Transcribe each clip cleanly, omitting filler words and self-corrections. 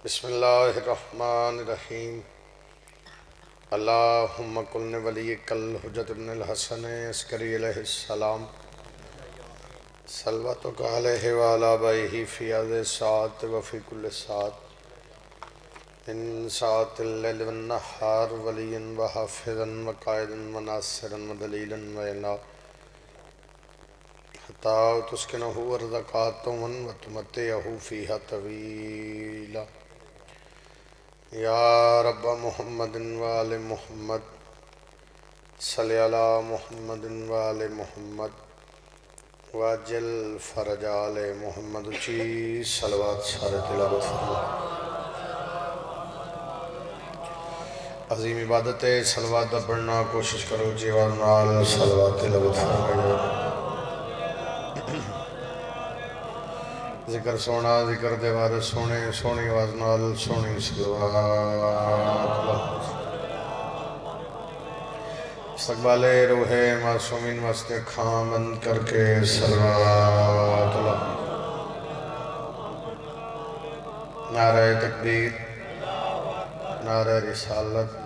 بسم اللہ الرحمن الرحیم اللہم کن ولیک الحجت ابن الحسن عسکری علیہ السلام صلواتک علیہ وعلی آبائہ فی هذه الساعة وفی کل ساعة من ساعة اللیل والنہار ولیا وحافظا وقائدا وناصرا ودلیلا وعنا حتی تسکنہ ارضک طوعا وتمتعہ فیہا طویلا یا رب محمد وآل محمد صلی علی محمد وآل محمد واجل فرج آل محمد چی صلوات سارے تلاوت فرما عظیم عبادت ہے صلوات دا پڑھنا کوشش کرو جیوان نال صلوات تلاوت فرما ذکر سونا ذکر دیوار سونے سونی آواز نال سونی صلوات استقبال روح معصومین واسطے اکھاں بند کر کے صلوات اللہ نعرہ تکبیر نعرہ رسالت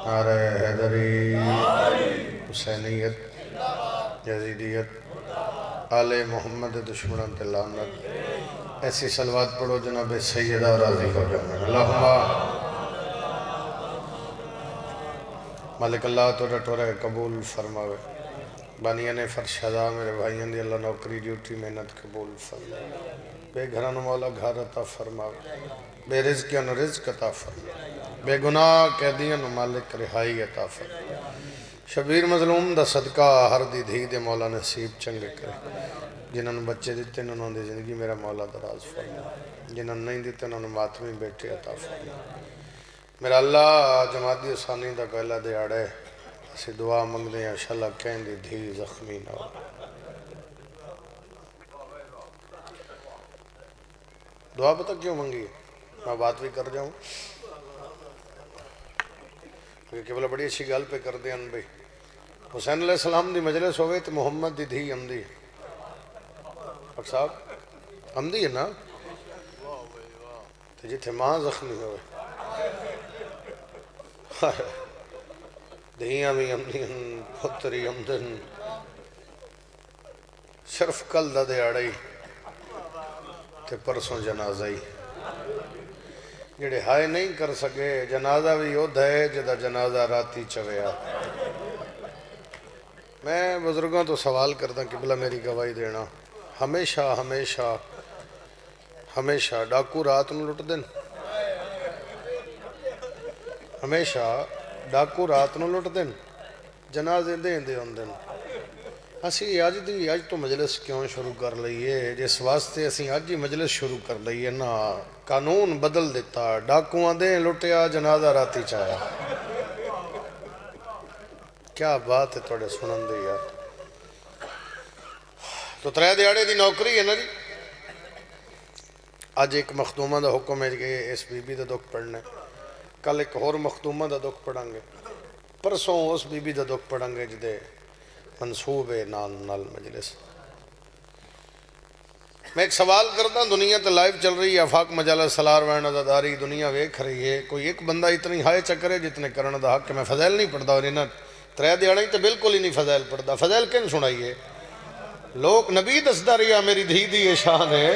نعرہ حیدری حسینیت یزیدیت آل محمد دشمنان لعنت ایسی صلوات پڑھو جناب سیدہ راضی ہو جائیں اللہم مالک اللہ تو ٹورے قبول فرماوے بانیان فرشدہ میرے بھائیان دی اللہ نوکری ڈیوٹی محنت قبول فرماوے بے گھران مولا گھر عطا فرماوے بے رزقیان رزق عطا فرماوے بے گناہ قیدیان مالک رہائی عطا فرماوے شبیر مظلوم دا صدقہ ہر دی دھی دے مولا نصیب چنگے کرے جنہوں نے بچے دیتے انہوں نے زندگی میرا مولا دراز فرما جنہوں نے نہیں دیتے انہوں نے ماتمی بیٹے عطا فرما میرا اللہ جماعتی ثانی دا پہلا دیاڑے اسی دعا منگ دیں انشاءاللہ کہیں دی دھی زخمی نہ ہو دعا پتہ کیوں منگی ہے میں بات بھی کر جاؤں کیونکہ بلا بڑی اچھی گال پہ کر دیں ان بھائی حسین علیہ السلام دی مجلس ہوئے تو محمد دی دھی امدی پاک صاحب امدی ہے نا تو جتھے ماں زخمی ہوئے دھیاں بھی امدین پتری امدن شرف کل دا دے آڑائی تے پرسوں جنازائی جڑے ہائے نہیں کر سکے جنازہ بھی یود ہے جدہ جنازہ راتی چویا میں بزرگوں تو سوال کرتا کہ بلا میری گواہی دینا ہمیشہ ہمیشہ ہمیشہ ڈاکو رات نو لٹ دن ہمیشہ ڈاکو رات نو لٹ دن جنازے دیں دے ان دن اسی آج تو مجلس کیوں شروع کر لئیے جس واسطے اسی آج ہی مجلس شروع کر لئیے نا قانون بدل دیتا ڈاکوان دیں لٹیا جنازہ راتی چاہیا کیا بات ہے توڑے سنن دے یار تو ترے دیاڑے دی نوکری ہے نا جی آج ایک مخدومہ دا حکم ہے کہ اس بی بی دا دکھ پڑھنے کل ایک اور مخدومہ دا دکھ پڑھیں گے پرسوں اس بی بی دا دکھ پڑھیں گے جدے منصوب نال نال مجلس میں ایک سوال کرتا ہوں دنیا تے لائیو چل رہی ہے آفاق مجالہ سلار وین عزاداری دنیا ویکھ رہی ہے کوئی ایک بندہ اتنی ہائے چکرے جتنے کرنے دا حق کہ میں فضائل نہیں پڑھتا اور انہاں ترے دیاڑیں تو بالکل ہی نہیں فضائل پڑھتا فضائل کن سنائیے لوگ نبی دسدا رہیا میری دھی دی یہ شان ہے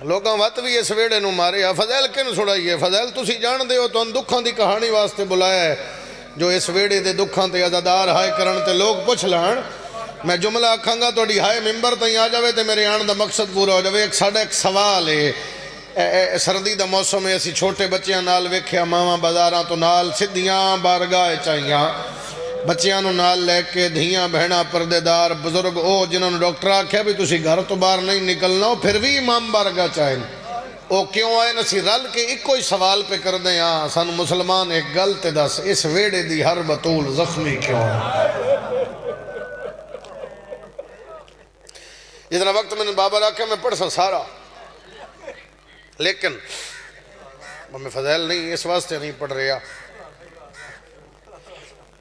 لوگاں وقت بھی اس ویڑے نو مارے فضائل کن سنائیے فضائل تسی جان دے ہو تو ان دکھاں دی کہانی واسطے بلایا ہے جو اس ویڑے دے دکھاں تے عزادار ہائے کرن تے لوگ پوچھ لان میں جملہ آکھاں گا توڑی ہائے ممبر تائیں آ جاوے تے میرے آن دا مقصد پورا ہو جاوے ایک ساڑھا ایک سوال ہے سردی دا موسم ہے اسی چھوٹے بچیاں نال ویکھیا ماما بازاراں تو نال سدھیاں بارگاہ چاہیاں بچیاں نو نال لے کے دھیاں بہنا پردے دار بزرگ او جنہوں نے ڈاکٹر آکھیا بھی تسی گھر تو باہر نہیں نکلنا ہو پھر بھی امام بارگاہ چاہیں او کیوں آئے نسی رل کے ایک کوئی سوال پہ کر دیں ہاں سن مسلمان ایک گلت دس اس ویڑے دی ہر بطول زخمی کیوں ہے جتنا وقت میں نے بابر آکھا میں پڑھ سا سارا لیکن میں فضائل نہیں اس واسطے نہیں پڑھ رہا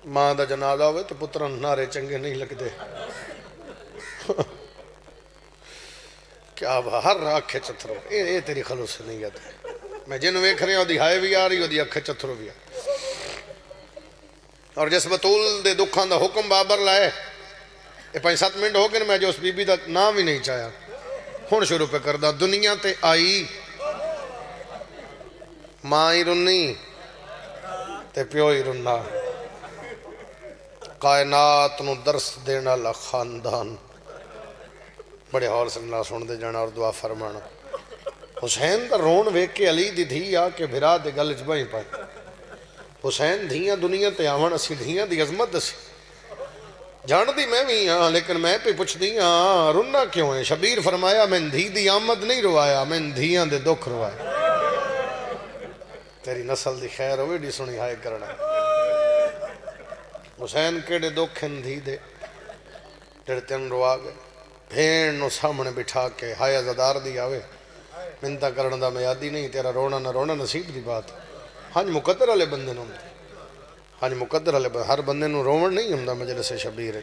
ماں دا جنازہ ہوئے تو پتران نعرے چنگے نہیں لگ دے کیا ہر اکھ چترو یہ تیری خلوص نیت ہے میں جن ویکھ رہا دی ہائے بھی آ رہی وہ اکھ چترو بھی آ اور جس بطول دے دکھاں دا حکم بابر لائے یہ 5-7 منٹ ہو گئے میں جو اس بی بی دا نام ہی نہیں چاہیا ہون شروع پہ کردہ دنیا تے آئی ماں ہی رنی تے پیو ہی رننا کائنات نو درس دینا خاندان بڑے حول سے اللہ سن دے جانا اور دعا فرمانا حسین دا رون ویک کے علی دی دھی آ کے بھرا دے گل جبائیں پائیں حسین دھیاں دنیا تے آون اسی دھیاں دی عظمت دسی جان دی میں بھی ہاں لیکن میں پہ پوچھ دی ہاں رننا کیوں ہے شبیر فرمایا میں دھی دی آمد نہیں روایا میں دھیاں دے دکھ روایا تیری نسل دی خیر ہوئے ڈی سنی ہائے کرنا حسین کیڑے دکھ ان دھی دے ڈرتے ان روا گئے بھین نو سامنے بٹھا کے ہائے عزدار دی آوے منتہ کرنا دا میں یادی نہیں تیرا رونا نہ رونا نصیب دی بات ہاں مقدر والے بندے نو ہاں مقدر والے ہر بندے نو رومن نہیں ہوں مجلس شبیر ہے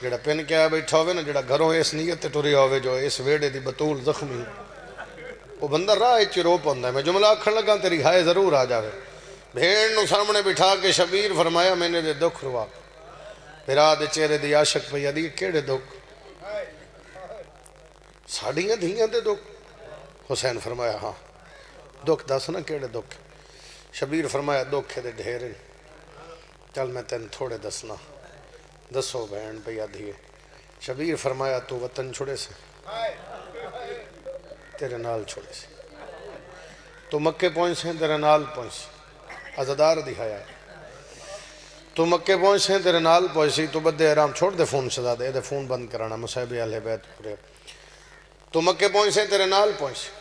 جڑا پن کے آیا بیٹھا ہوئے نا جڑا گھروں اس نیت تے ٹریا ہوئے جو اس ویڑے دی بطول زخمی وہ بندہ راہ چی رو پوندا ہے میں جملہ آکھن لگا تیری ہائے ضرور آ جاوے بھیڑ نو سامنے بٹھا کے شبیر فرمایا میں نے دے دکھ روا پھرا دے چہرے دی عاشق پہ یادی کیڑے دکھ ساڑیاں دھیاں دے دکھ حسین فرمایا ہاں دکھ دس نا کیڑے دکھ شبیر فرمایا دکھ دے ڈھیرے چل میں تین تھوڑے دسنا دسو بہن پہ یادی شبیر فرمایا تو وطن چھوڑے سے تیرے نال چھوڑے سے تو مکے پہنچ سے تیرے نال پہنچ سے عزدار دکھایا ہے تو مکے پہنچ سے تیرے نال پہنچ سی تو بدے احرام چھوڑ دے فون شدا دے فون بند کرانا مصحب اہل بیت پورے تو مکے پہنچ سے تیرے نال پہنچ سے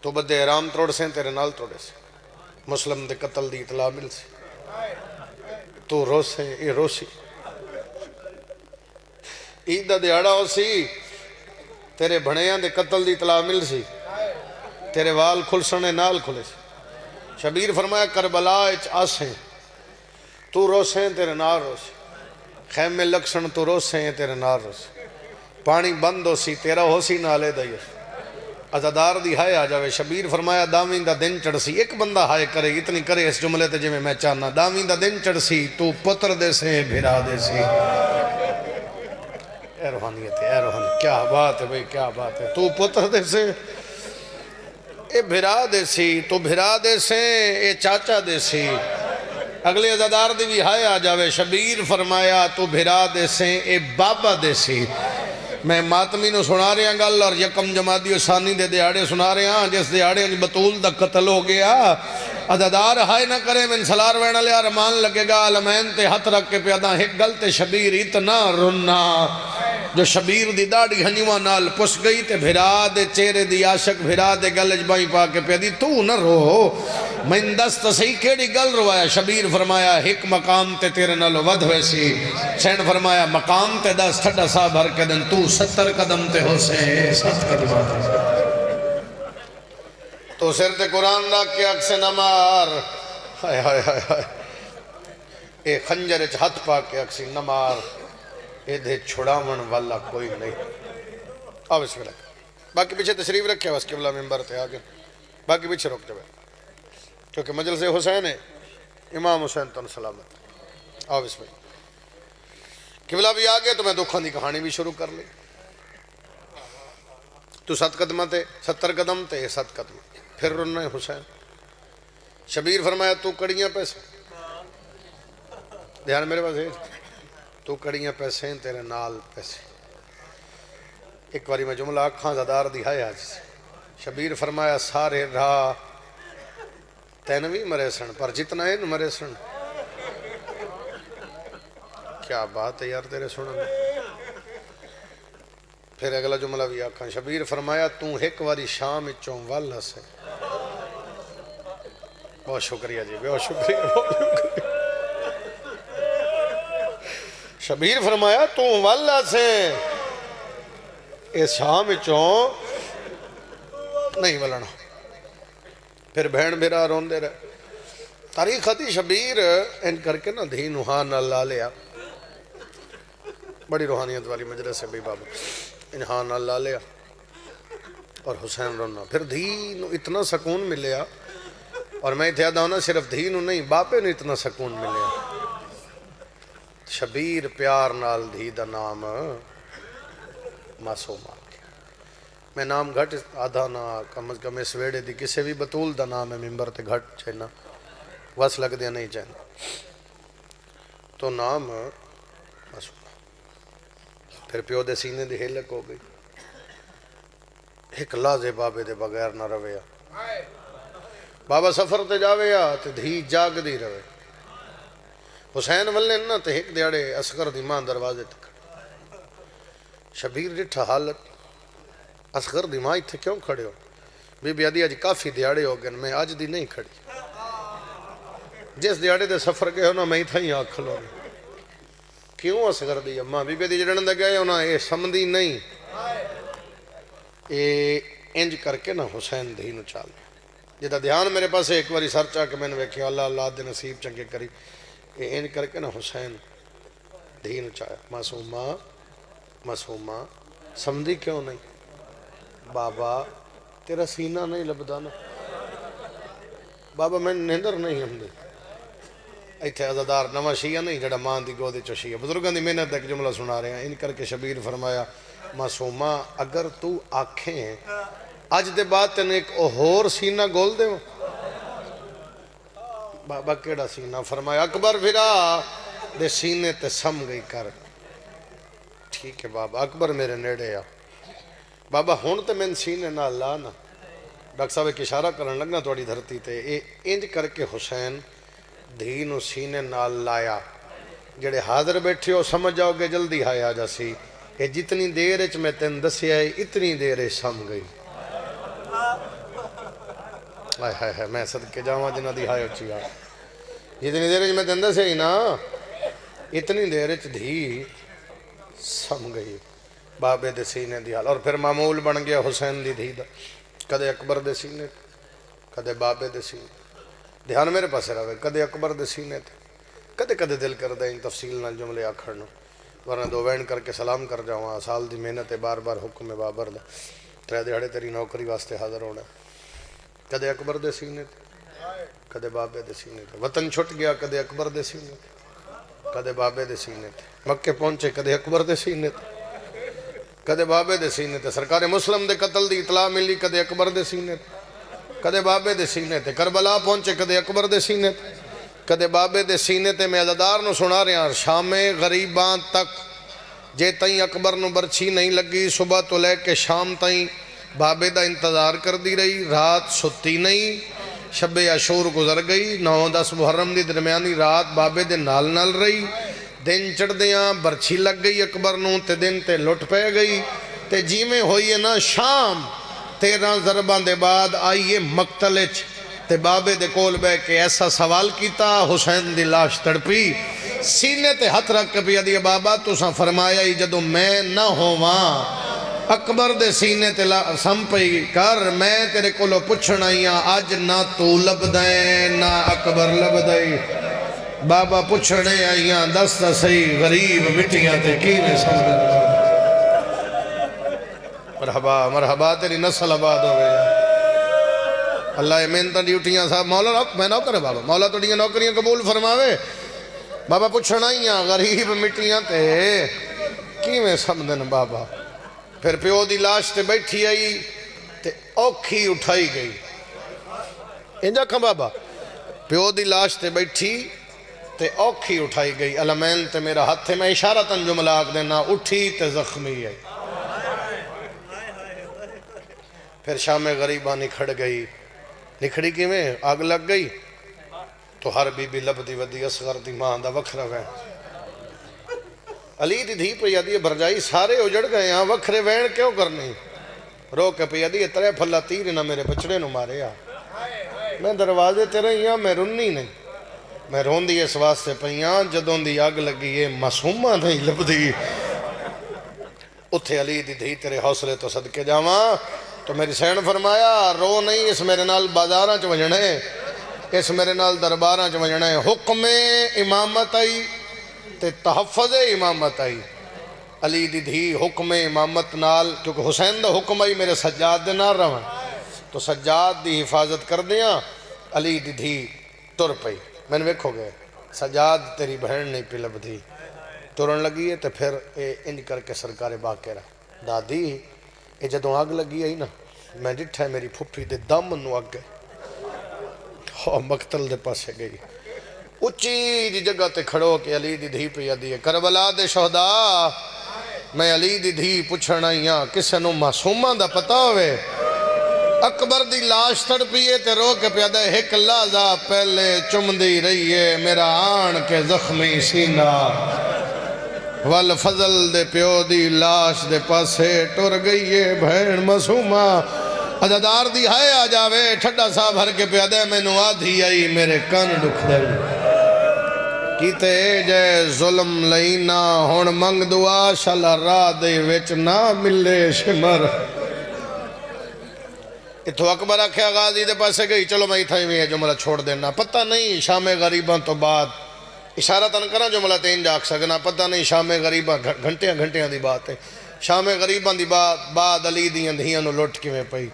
تو بدے احرام توڑ سے تیرے نال توڑے سے مسلم دے قتل دی اطلاع مل سے تو رو سے یہ رو سی عید دا دیاڑا ہو سی تیرے بھڑیاں دے قتل دی اطلاع مل سی تیرے وال کھل سنے نال کھلے سی شبیر فرمایا کربلا اچ آسیں تو رو سے تیرے نال رو سی خیم میں لکشن تو رو سے تیرے نال رو سی پانی بند ہو سی تیرا ہو سی نالے دائیے عزدار دی ہائے آ جاوے شبیر فرمایا دامین دا دن چڑھ سی ایک بندہ ہائے کرے اتنی کرے اس جملے تے جمیں میں چاہنا دامین دا دن چڑھ سی تو پتر دے سے بھرا دے سی اے روحانیت ہے اے روحانیت کیا بات ہے بھئی کیا بات ہے تو پتر دے سے اے بھرا دے سی تو بھرا دے سے اے چاچا دے سی اگلے عزدار دی بھی ہائے آ جاوے شبیر فرمایا تو بھرا دے سے اے بابا دے سی میں ماتمی نو سنا رہے ہیں گل اور یکم جمادی و ثانی دے دیاڑے سنا رہے ہیں جس دیاڑے بطول دا قتل ہو گیا عددار ہائے نہ کرے من سلار وینا لیا رمان لگے گا علمین تے ہاتھ رکھ کے پیدا ایک گل تے شبیر اتنا رننا جو شبیر دی داڑی ہنیوہ نال پس گئی تے بھرا دے چہرے دی عاشق بھرا دے گل اجبائی پا کے پیدی تو نہ رو من دست صحیح کیڑی گل روایا شبیر فرمایا ایک مقام تے تیرے نالو ود ویسی سین فرمایا مقام تے دس تھڑا سا بھر کے دن تو 70 قدم تے ہو سے 7 قدم تو سر تے قرآن دا کے اکسے نمار ہائے ہائے ہائے ہائے اے خنجر اچ ہاتھ پا کے اکسی نمار اے دے چھڑاون والا کوئی نہیں آو اس ملے باقی پیچھے تشریف رکھے بس قبلہ ممبر تے آگے باقی پیچھے رکھ جائے کیونکہ مجلس حسین ہے امام حسین تن سلامت آو اس میں قبلہ بھی آگے تو میں دکھان دی کہانی بھی شروع کر لی تو 7 قدمہ تے 70 قدم تے 7 قدم پھر رننا ہے حسین شبیر فرمایا تو کڑیاں پیسے دھیان میرے پاس ہے تو کڑیاں پیسے تیرے نال پیسے ایک باری میں جملہ آکھاں زدار دی ہائے آج سے شبیر فرمایا سارے راہ تینوی مرے سن پر جتنا ہے مرے سن کیا بات ہے یار تیرے سنن پھر اگلا جملہ بھی آکھاں شبیر فرمایا تو ایک واری شام چون والا سے بہت شکریہ جی بہت شکریہ بہت شکریہ شبیر فرمایا تو والا سے اس شام چون نہیں ولنا پھر بہن بھیرا رون دے رہے تاریخ آتی شبیر ان کر کے نا دھی نوحان اللہ لیا بڑی روحانیت والی مجلس ہے بھی بابا انہان اللہ لیا اور حسین رونا. پھر دھی نو اتنا سکون ملیا. اور میں اتنے آدھا ہونا صرف دھی نو نہیں باپے نو اتنا سکون ملیا. شبیر پیار نال دھی دا نام معصومہ. میں نام گھٹ آدھا نہ کم از کم اس ویڑے دی کسے بھی بطول دا نام ہے ممبر تے گھٹ چاہنا وس لگ دیا نہیں چاہنا تو نام معصومہ. پھر پیو دے سینے دی ہلک ہو گئی. ایک لازے بابے دے بغیر نہ رویا. بابا سفر تے جاویا تے دھی جاگ دی روے. حسین ولن نا تے ایک دیاڑے اصغر دی ماں دروازے تک. شبیر ڈٹھا حالت. اصغر دی ماں اتھے کیوں کھڑے ہو؟ بی بی آدھی آج کافی دیاڑے ہو گئے میں آج دی نہیں کھڑی. جس دیاڑے دے سفر گئے ہونا میں اتھا ہی آکھ کھلو. کیوں اصغر دی اماں بی بی آدھی جڑن دے گئے ہونا اے سمدھی نہیں. اے انج کر کے نا حسین دھی نو چال جدا دھیان میرے پاس ایک باری سر چاہ کے میں نے ویکھیا اللہ اللہ دے نصیب چنگے کری. اے انج کر کے نا حسین دھی نو چاہیا. معصومہ معصومہ سمدھی کیوں نہیں؟ بابا تیرا سینہ نہیں لبدا نا. بابا میں نیندر نہیں ہم دے. ایتھے عزادار نواں شیعہ نہیں جڑا ماں دی گودے چو شیعہ بزرگاں دی محنت ایک جملہ سنا رہے ہیں. ان کر کے شبیر فرمایا معصومہ اگر تو آنکھیں اج دے بعد تین ایک ہور سینہ گول دے. بابا کیڑا سینہ؟ فرمایا اکبر بھرا دے سینے تے سم گئی کر. ٹھیک ہے بابا. اکبر میرے نیڑے آ. بابا ہون تے میں سینے نہ لا نا. ڈاکٹر صاحب ایک اشارہ کرن لگنا توڑی دھرتی تے اے انج کر کے حسین دھی نو سینے نال لایا. جڑے حاضر بیٹھے ہو سمجھ جاؤ گے جلدی آیا جاسی. اے جتنی دیر اچ میں تین دسیا ہے اتنی دیر سم گئی. ہائے ہائے ہائے میں صدقے جاواں جنہ دی ہائے اچھی آ. جتنی دیر اچ میں تین دسیا ہی نا اتنی دیر اچ دھی سم گئی. بابے دے سینے دی حال. اور پھر معمول بن گیا حسین دی دھی دا کدے اکبر دے سینے کدے بابے دے سینے. دھیان میرے پاس رہے کدے اکبر دے سینے تے کدے کدے دل کر دیں تفصیل نال جملے آکھڑنا ورنہ دو وین کر کے سلام کر جاؤں. سال دی محنت ہے بار بار حکم بابر دا 3 دیہاڑے تیری نوکری واسطے حاضر ہونا. کدے اکبر دے سینے تے کدے بابے دے سینے تے. وطن چھٹ گیا کدے اکبر دے سینے تے کدے بابے دے سینے تے. مکے پہنچے کدے اکبر دے سینے تے کدے بابے دے سینے تے. سرکار مسلم دے قتل دی اطلاع ملی کدے اکبر دے سینے تے کدے بابے دے سینے تے. کربلا پہنچے کدے اکبر دے سینے تے کدے بابے دے سینے تے. میں عزادار نو سنا رہے ہیں شام غریباں تک جے تائیں اکبر نو برچھی نہیں لگی صبح تو لے کے شام تائیں بابے دا انتظار کر دی رہی. رات ستی نہیں. شب عاشور گزر گئی. 9-10 محرم دی درمیانی رات بابے دے نال نال رہی. دن چڑھ دیاں برچھی لگ گئی اکبر نو تے دن تے لٹ پہ گئی تے جی میں ہوئی ہے نا شام 13 ضربان دے بعد آئیے مقتلچ تے بابے دے کول بے کے ایسا سوال کیتا. حسین دی لاش تڑپی سینے تے ہتھ رکھ کے پیا دیا بابا تساں فرمایا ہی جدو میں نہ ہواں اکبر دے سینے تے سم پئی کر میں تیرے کولو پوچھنا ہی آج نہ تو لب دیں نہ اکبر لب دیں. بابا پوچھنے آئیاں دست صحیح غریب مٹیاں تے کینے سمجھنے. مرحبا مرحبا تیری نسل آباد ہو گیا. اللہ محنت ڈیوٹیاں صاحب مولا روک میں نوکر ہے بابا مولا تو ڈیاں نوکریاں قبول فرماوے. بابا پوچھنا ہی غریب مٹیاں تے کیویں سمجھن بابا. پھر پیو دی لاش تے بیٹھی آئی تے اوکھی اٹھائی گئی. انجا کھا بابا پیو دی لاش تے بیٹھی تے اوکھی اٹھائی گئی. علمین تے میرا ہاتھ میں اشارتاً جملہ آگ دینا اٹھی تے زخمی آئی. پھر شام غریباں نکھڑ گئی. نکھڑی کی میں آگ لگ گئی تو ہر بی بی لب دی ودی اصغر دی ماں دا وکھرا وین. علی دی دھی پہ یادی برجائی سارے اجڑ گئے ہاں وکھرے وین کیوں کرنی. رو کے پہ یادی 3 پھلا تیر نہ میرے بچڑے نو مارے آ. میں دروازے تیرے ہاں میں رنی نہیں. میں رون دی اس واسطے پہیاں جدوں دی آگ لگی ہے معصومہ نہیں لب دی. اتھے علی دی دھی تیرے حوصلے تو صدقے جاواں. تو میری سین فرمایا رو نہیں اس میرے نال بازاراں چ وجنے اس میرے نال درباراں چ وجنے. حکم امامت آئی تے تحفظ امامت آئی. علی دی دھی حکم امامت نال، کیونکہ حسین دا حکم آئی میرے سجاد دے نال رہن، تو سجاد دی حفاظت کر دیاں، علی دی دھی ٹر پئی۔ میں نے ویکھو گئے سجاد تیری بہن نہیں پی لبدی، ٹرن لگی ہے، تو پھر انج کر کے سرکار باقرہ دادی یہ جدوں آگ لگی آئی نا، میں ڈٹھا ہے میری پھپھی دے دم نو اگ گئے، مقتل دے پاسے گئی، اچھی دی جگہ تے کھڑو کہ علی دی دھی پہ دی ہے، کربلا دے شہداء میں علی دی دھی پوچھنا ہیاں کسے نو معصومہ دا پتہ ہوئے، اکبر دی لاش تڑ پیئے تے رو کے پیادہ ایک لحظہ پہلے چمدی رہیے میرا آن کے زخمی سینہ، والفضل دے پیو دی لاش دے پاسے ٹر گئیے بہن معصومہ، عزادار دی ہائے آ جاوے ٹھڈا سا بھر کے پیادہ میں نو آدھی آئی میرے کن دکھ دے کیتے جے ظلم لئینا ہون منگ دعا شالا راہ دے وچ نہ ملے شمر۔ اتھو اکبر آکھیا غازی دے پاسے گئی، چلو میں اتھا ہی میں جملہ چھوڑ دینا، پتہ نہیں شام غریباں تو بعد اشارہ تن کرا جملہ تین جاک سکنا، پتہ نہیں شام غریباں گھنٹیاں دی بات ہے، شام غریباں دی بعد علی دیاں دھیاں نو لٹ کی میں پئی،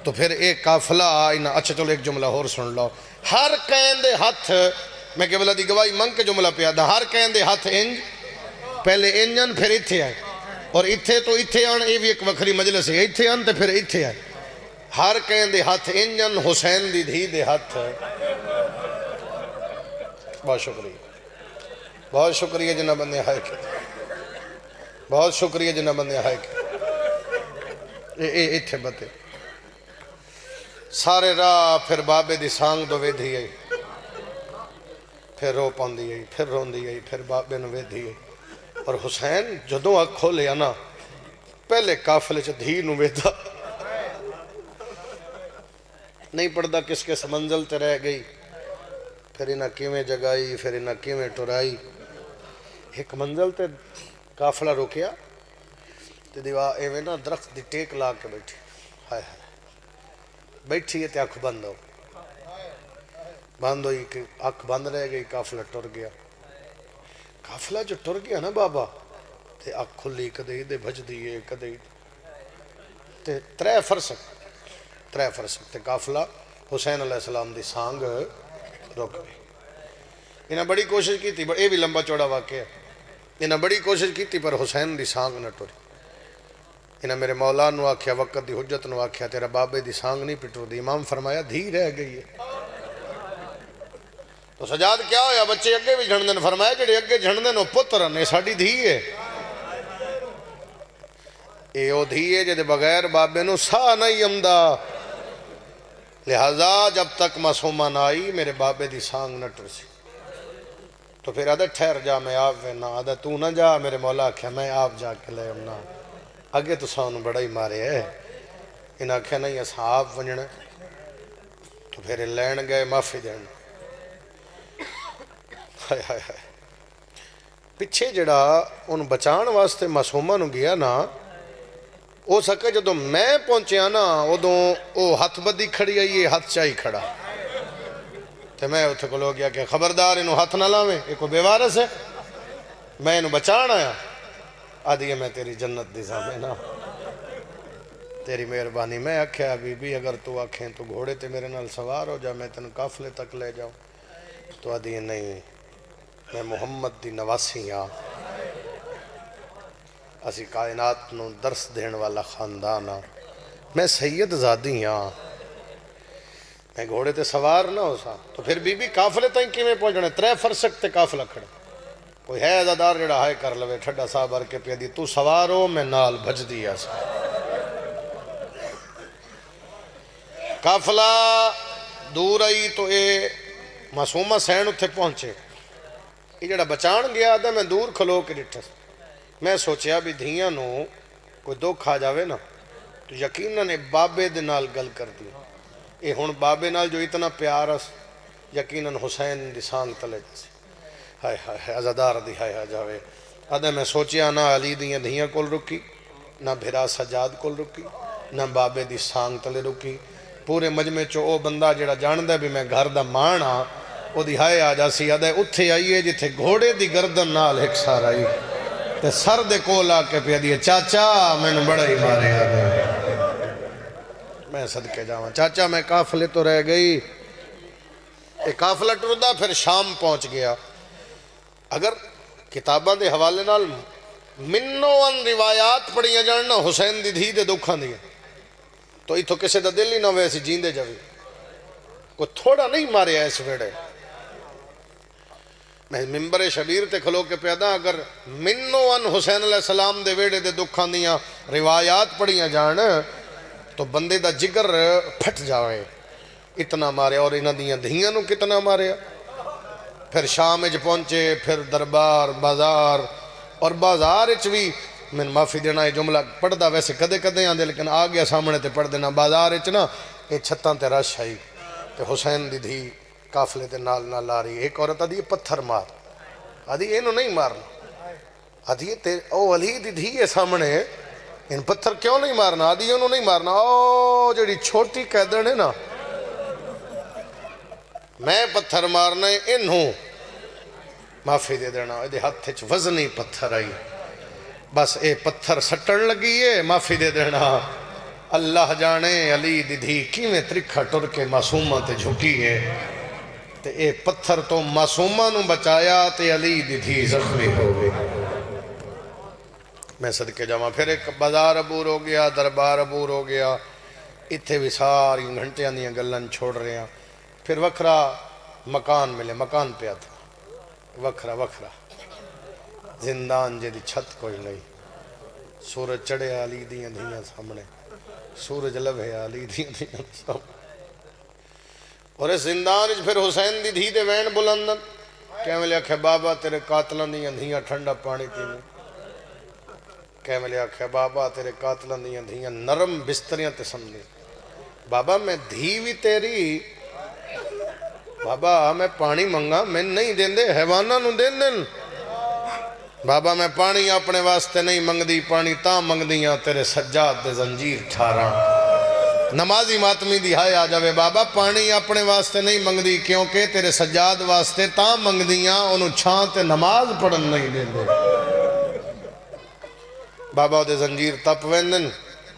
تو پھر ایک قافلہ آئینا، اچھا چلو ایک جملہ اور سن لو، ہر کہیں دے ہاتھ میں قبلہ دی گواہی منگ کے جملہ پیادا، ہر کہیں دے ہاتھ انج پہلے انجن پھر اتھے آئے، اور اتھے تو اتھے آن یہ بھی ایک وکھری مجلس ہے، اتھے آن تو پھر اتھے آئے، ہر کہیں دے ہاتھ انجن حسین دی دھی دے ہاتھ۔ بہت شکریہ، بہت شکریہ جنہ بندے ہائے کے، بہت شکریہ جنہ بندے ہائے کے، اتھے بتے سارے راہ پھر بابے دی سانگ دو ویدھی آئی، پھر رو پاندی آئی، پھر روندی آئی، پھر بابے نو ویدھی آئی، اور حسین جدوں آگ کھولے آنا پہلے قافلے چ دھی نو ویدھا نہیں پڑھدا کس کے منزل تے رہ گئی، پھر انہاں کیویں جگائی، پھر انہاں کیویں ٹرائی، ایک منزل تے قافلہ رکیا تے دیوار ایویں نا درخت دی ٹیک لا کے بیٹھی، ہائے ہائے بیٹھی ہے تے آنکھ بند ہو بند ہوئی کہ آنکھ بند رہ گئی، قافلہ ٹر گیا، قافلہ جو ٹر گیا نا بابا تے آنکھ کھلی کدے دے بھج دیئے کدے تے ترے فرسک تے قافلہ حسین علیہ السلام دی سانگ رک گئی۔ انہاں بڑی کوشش کی تھی، یہ بھی لمبا چوڑا واقعہ ہے، انہاں بڑی کوشش کی تھی پر حسین دی سانگ نہ ٹری، انہاں میرے مولا نو آکھیا وقت دی حجت نو آکھیا تیرا بابے دی سانگ نہیں پٹو دی، امام فرمایا دھی رہ گئی ہے، تو سجاد کیا ہویا بچے اگے بھی جھڑ دن، فرمایا جڑے اگے جھڑ دن وہ پتر نے ساڑی دھی ہے، اے او دھی ہے جدے بغیر بابے نو سا نہیں امدہ، لہذا جب تک معصومہ نہ آئی میرے بابے دی سانگ نہ ٹر سی، تو پھر آدھے ٹھہر جا میں آپ وینا، آدھے تو نہ جا، میرے مولا کہا میں آپ جا کے لے امنا، اگے تو سانو بڑا ہی مارے ہے، انہاں کہا نہیں اساں آپ ونجنے، تو پھر لین گئے معافی دین، ہائے ہائے ہائے پچھے جڑا ان بچان واسطے معصومہ نو گیا نا، او سکے جدو میں پہنچیا نا ادوں او ہاتھ بدی کھڑی آئی ہاتھ چاہی کھڑا، تو میں اتھے کو لوگ گیا کہ خبردار انہوں ہاتھ نہ لاویں، ایک کو بے وارث ہے، میں انہوں بچان آیا، آدھی ہے میں تیری جنت دی زامنہ، تیری مہربانی، میں آکھیا بی بی اگر تو آکھیں تو گھوڑے تے میرے نال سوار ہو جا، میں تن قافلے تک لے جاؤں، تو آدھی ہے نہیں میں محمد دی نواسی ہاں، اسی کائنات نو درس دین والا خاندان ہاں، میں سید زادی ہاں، میں گھوڑے تے سوار نہ ہو سا، تو پھر بی بی قافلے تائیں کیویں پہنچنے، 3 فرسک تے قافلہ کھڑے، کوئی ہے عزادار جڑا ہائے کر لوے ٹھڈا صاحب بھر کے پیا دی تو سوار ہو میں نال بھج دیا سا، قافلہ دور آئی تو اے معصومہ سین اتھے پہنچے، یہ جڑا بچان گیا آدھا میں دور کھلو کے ڈٹھا، میں سوچیا بھی دھیاں نو کوئی دکھ آ جاوے نا تو یقیناً بابے دے نال گل کر دی، اے ہن بابے نال جو اتنا پیار اس یقیناً حسین دی سانگ تلے جیسے، ہائے ہائے عزادار دی ہائے آ جاوے، آدھا میں سوچیا نہ علی دیاں دھیاں کول رکی، نہ بھرا سجاد کول رکی، نہ بابے دی سانگ تلے رکی، پورے مجمع چو او بندہ جڑا جاندہ بھی میں گھر دا مانا او دی ہائے آ جاسی، آدھا اتھے آئیے جتھے گھوڑے دی گردن نال ایک سار آئی، تے سر دے کول آ کے پیا دیے چاچا میں نے بڑا ہی مارے آگے میں صدقے جاواں چاچا میں قافلے تو رہ گئی ایک قافلہ ٹردا پھر شام پہنچ گیا اگر کتاباں دے حوالے نال منوان روایات پڑھیاں جاننا حسین دی دھی دے دکھاں دیا تو ایتھو کسے دا دل ہی نہ ویسی جیندے جاوی کوئی تھوڑا نہیں مارے اس ویڑے میں ممبر شبیر تے کھلو کے پیدا اگر منوان حسین علیہ السلام دے ویڑے دے دکھاں دیا روایات پڑھیاں جان تو بندے دا جگر پھٹ جاوے اتنا مارے اور انہاں دیاں دھیاں نو کتنا مارے پھر شام اج پہنچے پھر دربار بازار اور بازار اچ بھی میں معافی دینا یہ جملہ پڑھ دا ویسے کدے کدے آن دے لیکن آگیا سامنے تے پڑھ دینا بازار اچ نا یہ چھتاں تے رش آئی تے حسین دی دھی قافلے تے نال نال آ رہی ایک عورت آدھی پتھر مار آدھی اینو نہیں مارنا آدھی او علی دی دھی ہے سامنے ان پتھر کیوں نہیں مارنا آدھی انہوں نہیں مارنا او جڑی چھوٹی قیدن ہے نا میں پتھر مارنا ہے انہوں معافی دے دینا یہ ہاتھ چ وزنی پتھر آئی بس اے پتھر سٹن لگی ہے معافی دے دینا اللہ جانے علی دی دھی کیویں ترکھا ٹر کے معصومہ تے جھکی ہے تے اے پتھر تو معصومہ نو بچایا تے علی دی دھی زخمی ہو گئی میں صدقے جاواں پھر ایک بازار عبور ہو گیا دربار عبور ہو گیا اتھے بھی ساری گھنٹیاں دیاں گلن چھوڑ رہے ہیں پھر وکھرا مکان ملے مکان پہ تھا وکھرا وکھرا زندان جے دی چھت کوئی نہیں سورج چڑھے علی دیاں دھیاں سامنے سورج لبھے علی دیاں دھیاں سامنے اور اس زندان پھر حسین دی دھی دے وین بلندن کہہ ملے آکھے بابا تیرے قاتلان دیاں دھیاں ٹھنڈا پانی پینے کہہ ملے آکھے بابا تیرے قاتلان دیاں دھیاں نرم بستریاں تے سمجھے بابا میں دھی بھی تیری بابا میں پانی منگا میں نہیں دین دے حیوانہ نو دین دین بابا میں پانی اپنے واسطے نہیں منگ دی پانی تاں منگ دیاں تیرے سجاد دے زنجیر ٹھاراں نمازی ماتمی دی ہائے آ جاوے بابا پانی اپنے واسطے نہیں منگ دی کیونکہ تیرے سجاد واسطے تاں منگ دیاں انہوں چھان تے نماز پڑھن نہیں دین دے بابا دے زنجیر تپ ویندن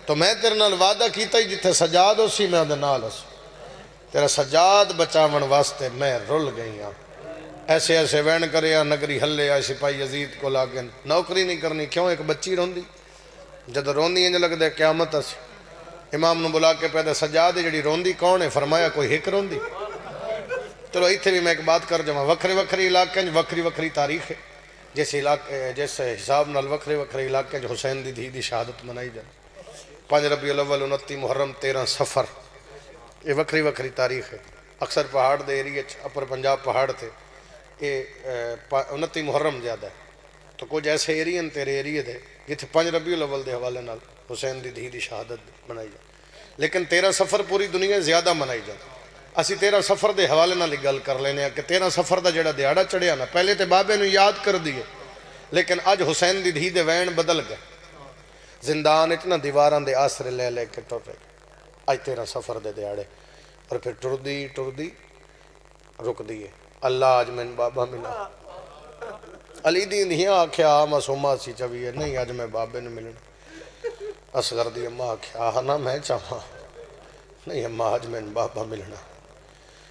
تو میں تیرے نال وعدہ کیتا ہی جتھے سجاد ہو سی میں دے نال ہو تیرا سجاد بچاون واسطے میں رل گئی ہاں ایسے ایسے وین کرے یا نگری ہلے یا سپاہی یزید کو لاگن نوکری نہیں کرنی کیوں ایک بچی روندی جد روندی انج لگ دے قیامت اسی امام نو بلا کے پیدا سجاد جڑی روندی کون ہے فرمایا کوئی ہک روندی چلو ایتھے بھی میں ایک بات کر جاواں وکھرے وکھری علاقے وکھری وکھری تاریخ ہے جس حساب نال وکھرے وکھرے علاقے حسین دی دھی دی شہادت منائی جائے 5 ربیع الاول 29 محرم 13 صفر یہ وکھری وکھری تاریخ ہے اکثر پہاڑ دے ایریے اپر پنجاب پہاڑ تھے یہ 29 محرم زیادہ ہے تو کچھ ایسے ایریے تیرے ایریے تھے جتھے 5 ربیع الاول دے حوالے نال حسین دی دھی دی شہادت منائی جائے لیکن 13 صفر پوری دنیا زیادہ منائی جائے اسی 13 صفر دے حوالے نال گل کر لینے ہیں کہ 13 صفر دا جڑا دیہڑا چڑھیا نا پہلے تے بابے نو یاد کر دیے لیکن اج حسین دی دھی دے وین بدل گئے زندان اتنا دیواراں دے آسرے لے لے کے ٹر رہے اج 13 صفر دے دیہڑے اور پھر ٹردی رک دیے اللہ آج میں بابا ملا علی دین دھیاں آکھیا معصومہ سی چویے نہیں آج میں بابے نے ملنا اصغر دی اماں آکھیا آہنا میں چاہاں نہیں اماں آج میں بابا ملنا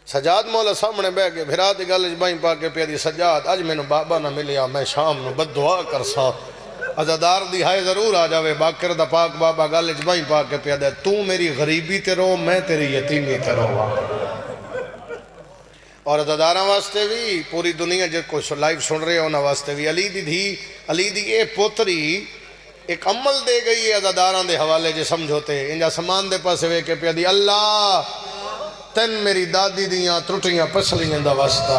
سجاد مولا سامنے بہ گئے بھرا دی گل جبائیں پا کے پیا دی سجاد آج میں بابا نہ ملیا میں شام نو بد دعا کر سا عزادار دی ہائے ضرور آ جاوے باکر دا پاک بابا گل جبائیں پا کے پیا دے تو میری غریبی تے رو میں تیری یتیمی تے رو اور عزاداراں واسطے بھی پوری دنیا جو کوئی لائیو سن رہے ہونا واسطے بھی علی دی دھی علی دی اے پوتری ایک عمل دے گئی ہے عزاداراں دے حوالے جے سمجھوتے انجا سامان دے پاسے وے کے پیا دی اللہ تن میری دادی دیاں ترٹیاں پسلیاں دا واسطہ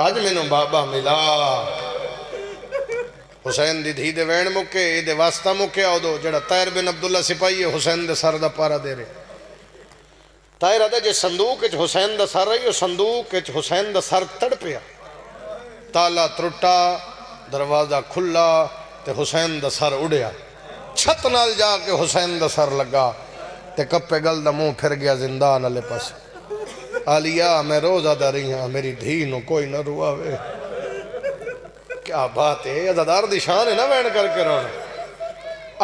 آج میں نو بابا ملا حسین دی دھی دے وین مکے اے دے واسطہ مکے آو دو جڑا طاہر بن عبداللہ سپاہی ہے حسین دے سر دا پارا دے رہے طاہر آدھے جے صندوق اچ حسین دا سر رہی صندوق اچ حسین دا سر تڑ پیا تالا ترٹا دروازہ کھلا تے حسین دا سر اڑیا چھت نال جا کے حسین دا سر لگا تے کپے گل دا منہ پھر گیا زندان علی پاس آلیا میں روزہ دا رہی ہاں میری دھی نو کوئی نہ رواوے کیا بات ہے، عزادار دی شان ہے نا وین کر کے رونا۔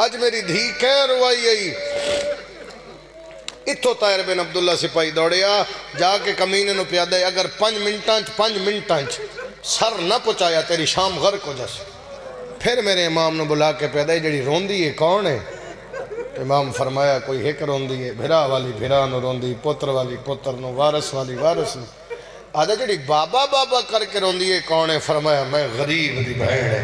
آج میری دھی کہہ روائی آئی اتھو طاہر بن عبداللہ سپاہی دوڑیا جا کے کمینے نو پیادہ ہے اگر 5 منٹاں سر نہ پچایا تیری شام غرق ہو جاس۔ پھر میرے امام نو بلا کے پیادہ ہے جڑی روندی ہے کون ہے؟ امام فرمایا کوئی ایک روندی ہے، بھرا والی بھرا نو روندی، پتر والی پتر نو، وارث والی وارث نو۔ آدھا جڑی بابا بابا کر کے روندی ہے کون ہے؟ فرمایا میں غریب دی بہن ہے۔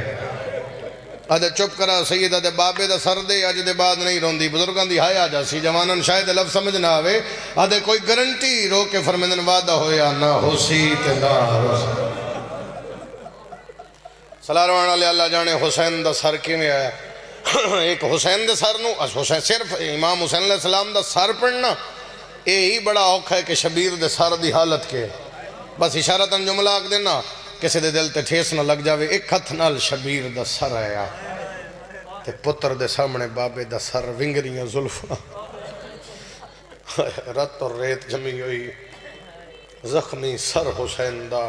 آدھے چپ کرا سید آدھے بابے دا سر دے آج دے بعد نہیں روندی، بزرگاں دی ہائے آجا سی جوانن شاید لفظ سمجھ نہ آوے۔ آدھے کوئی گرنٹی رو کے فرمیدن وعدہ ہویا نہ ہو سی تے نہ ہو سی۔ سلاروان علیہ اللہ جانے حسین دا سر کی میں آیا۔ ایک حسین دے سر نو حسین صرف امام حسین علیہ السلام دا سر پڑھنا یہی بڑا اوکھا ہے کہ شبیر دے سر دی حالت کے بس اشارتاً جملہ آگ دینا کسی دے دل تے ٹھیس نہ لگ جاوے ایک ہتھ نال شبیر دا سر آیا تے پتر دے سامنے بابے دا سر ونگریاں زلفاں رت اور ریت جمی ہوئی زخمی سر حسین دا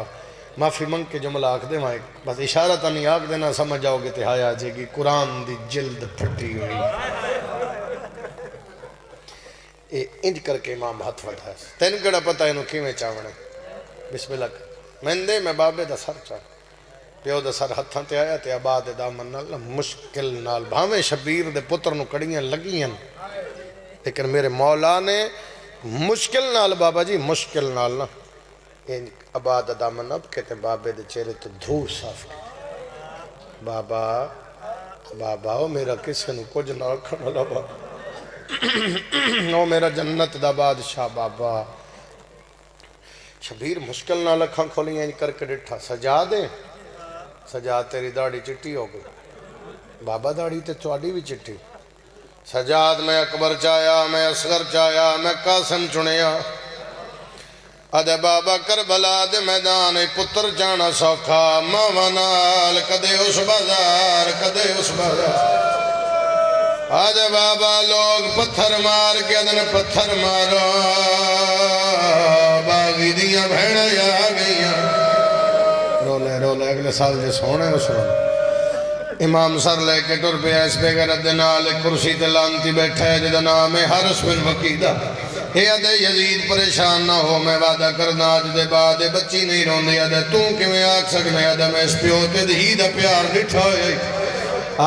معافی منگ کے جملہ آگ دے مائے بس اشارتاً ہی آگ دینا سمجھ جاؤ گے تے ہایا جے گی قرآن دی جلد پھٹی ہوئی انج کر کے امام ہاتھ وٹھا ہے تین کڑا پتہ انہوں کیویں چاونے بسم اللہ مندے میں بابے دا سر چاہ پیو دا سر ہتھاں تے آیا تے آباد دامن نال مشکل نال بھاویں شبیر دے پتر نو کڑیاں لگیاں لیکن میرے مولا نے مشکل نال بابا جی مشکل نال نا آباد دامن اب کہتے بابے دے چہرے تو دھو صاف بابا بابا او میرا کسے نو کچھ نہ کھڑا لبا او میرا جنت دا بادشاہ بابا شبیر مشکل نہ لکھاں کھولیاں کر کے ڈٹھا سجا دیں سجا تیری داڑھی چٹی ہو گئی بابا داڑھی تے چواڑی بھی چٹی سجاد میں اکبر چایا میں اصغر چایا میں قاسم چنیا ادھے بابا کربلا دے میدان پتر جانا سوکھا ماوانال کدے اس بازار کدے اس بازار ادھے بابا لوگ پتھر مار کے ادھن پتھر مارو باغی دیاں بھیڑا یا گئیاں رولے اگلے سال جس ہونے اس رونے امام سر لے کے ٹر پہ اس پہ غیرت دنال کرسی تلانتی بیٹھا ہے جدہ نام حرس بن وقیدہ اے ادھے یزید پریشان نہ ہو میں وعدہ کرنا آج دے بعد بچی نہیں رون دے ادھے تو کیویں آگ سکنے ادھے میں اس پیو تے دہی دا پیار رٹھا ہے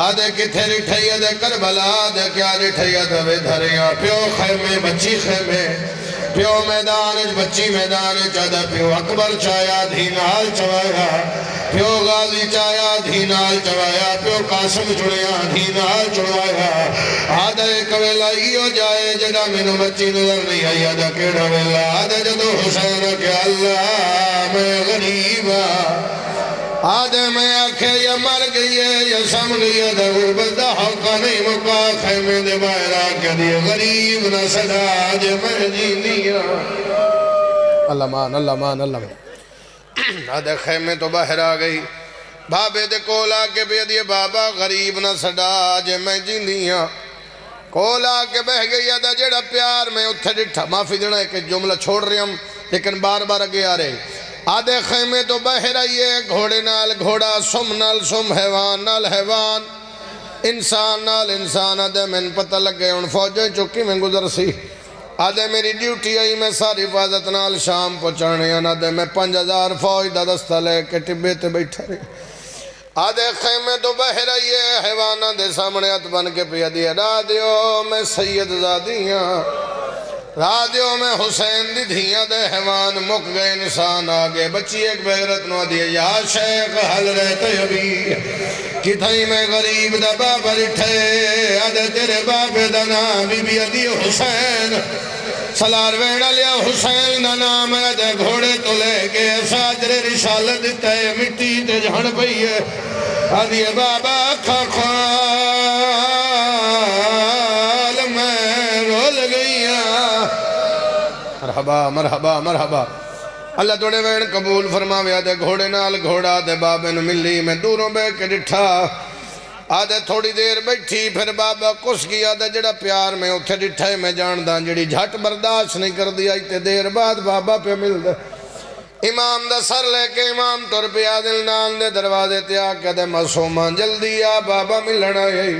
آدھے کتھے رٹھائی ادھے کربلا آدھے کیا رٹھائی ادھے وے دھریاں پیو خیمے بچی خیمے پیو میدان بچی میدان چاہدہ پیو اکبر چایا دھینال چوایا پیو غازی چایا دھینال چوایا پیو قاسم چڑیا دھینال چڑوایا آدھا ایک ویلا ہو جائے جدہ میں بچی نظر نہیں آئی آدھا کیڑا ویلا آدھا جدو حسین کہ اللہ میں غریبا آدھے میں آکھے یا مر گئی ہے یا سم گئی ہے دا غربت دا حقا نہیں مکا خیمے دے باہر آکے دیئے غریب نہ صدا آجے میں جینیا اللہ مان اللہ مان اللہ مان آدھے خیمے تو باہر آگئی بابے دے کول آکے بھی دیئے بابا غریب نہ صدا آجے میں جینیا کول آکے بہ گئی آدھا جڑا پیار میں اتھے ڈٹھا معافی دینا ہے کہ جملہ چھوڑ رہی ہم لیکن بار بار اگے آ رہے آدھے خیمے تو بہر آئیے گھوڑے نال گھوڑا سم نال سم حیوان نال حیوان انسان نال انسان آدھے میں پتہ لگ گئے ان فوجیں چکی میں گزر سی آدھے میری ڈیوٹی آئی میں ساری حفاظت نال شام پہنچانے آدھے میں 5000 فوج دا دستہ لے کے ٹبے تے بیٹھا رہی آدھے خیمے تو بہر آئیے حیوانہ دے سامنے ہاتھ بن کے پیا دیا رادیو میں سید زادیاں رادیو میں حسین دی دھیاں دے حیوان مک گئے انسان آگے بچی ایک بغیرت نو دیا یا شیخ حل رہتے ابھی کتھائی میں غریب دا بابا رٹھے آدھے تیرے بابے دا نام بی بی ادھی حسین سلار ویڑا لیا حسین دا نام آدھے گھوڑے تو لے کے ساجر رسالت دیتا ہے مٹی تے جھڑ پئی ہے آدھے بابا کھا مرحبا مرحبا مرحبا اللہ توڑے وین قبول فرماوے آدھے گھوڑے نال گھوڑا دے بابے نو ملی میں دوروں بے کے ڈٹھا آدھے تھوڑی دیر بیٹھی پھر بابا کس گیا آدھے جڑا پیار میں اتھے ڈٹھے میں جاندان جڑی جھٹ برداشت نہیں کر دیا ایتے دیر بعد بابا پہ مل دے امام دا سر لے کے امام تر پیا دل نال دے دروازے تے آ کے دے معصوماں جلدی آ بابا ملنا ہے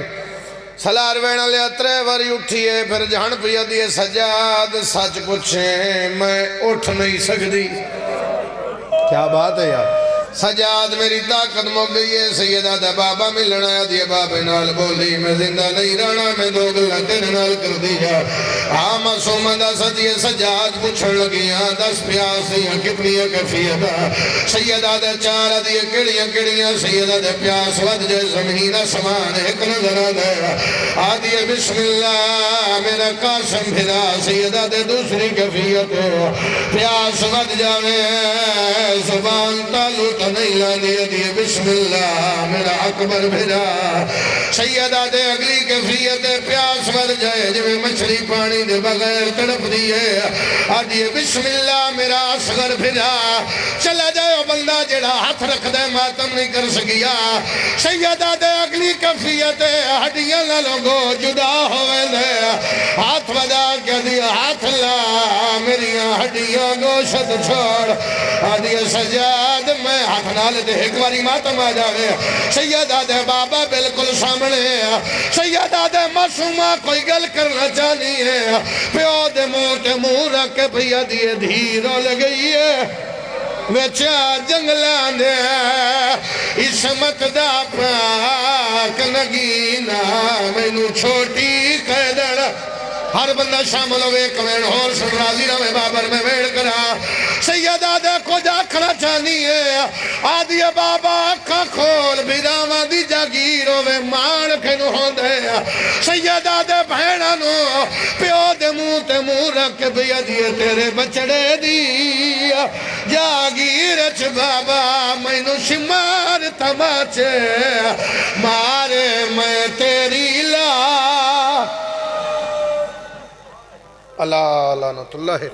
سلار وینا لیا ترے واری اٹھئے پھر جہن پیا دیئے سجاد سچ پوچھیں میں اٹھ نہیں سکتی کیا بات ہے یار سجاد میری طاقت مک گئی ہے سیدہ دا بابا ملنا ہے دیئے بابے نال بولی میں زندہ نہیں رہنا میں دو گلہ تیرے نال کر دیا معصومہ دا سدیے سجاد پوچھن لگیاں دس پیاسیاں کتنی کیفیت سیدہ دے چار دیئے کڑیاں سیدہ دے پیاس ود جے زمین آسمان ایک نظر آدھے آدھیے بسم اللہ میرا قاسم پھرا سیدہ دے دوسری کیفیت پیاس ود جاوے زبان تعلق نہیں لانے دیئے بسم اللہ میرا اکبر بھیرا سیدہ دے اگلی کیفیت پیاس ور جائے جو مچھلی پانی دے بغیر تڑپ دیئے آدھیے بسم اللہ میرا اصغر بھیرا چلا جائے بندہ جڑا ہاتھ رکھ دے ماتم نہیں کر سکیا سیدہ دے اگلی کیفیت ہڈیاں نہ لوگو جدا ہوئے دے ہاتھ ودا کیا دیا ہاتھ لا میریاں ہڈیاں گوشت چھوڑ آدھیے سجاد میں ہاتھ نہ لے دے ایک باری ماتم آ جاوے سیدہ دے بابا بالکل سامنے سیدہ دے معصومہ کوئی گل کرنا چاہنی ہے پیو دے منہ رکھ کے بھیا دیئے دھیروں لگئی ہے ویچا جنگلان دے عصمت دا پاک نگینا مینو چھوٹی قیدر ہر بندہ شامل ہوئے کمین اور سن راضی رہے بابر میں ویڑ کرا سیدہ دے کو جاکھنا چاہنی ہے آدھی بابا اکھا کھول بیراما دی جاگیر ہوئے مان کے نو ہوں دے سیدہ دے بہنہ نو پیو دے منہ رکھ کے بیا دیئے تیرے بچڑے دی جاگیر چھ بابا میں نو شمار تماچے مارے میں تیری لا اللہ لعنت اللہ ہے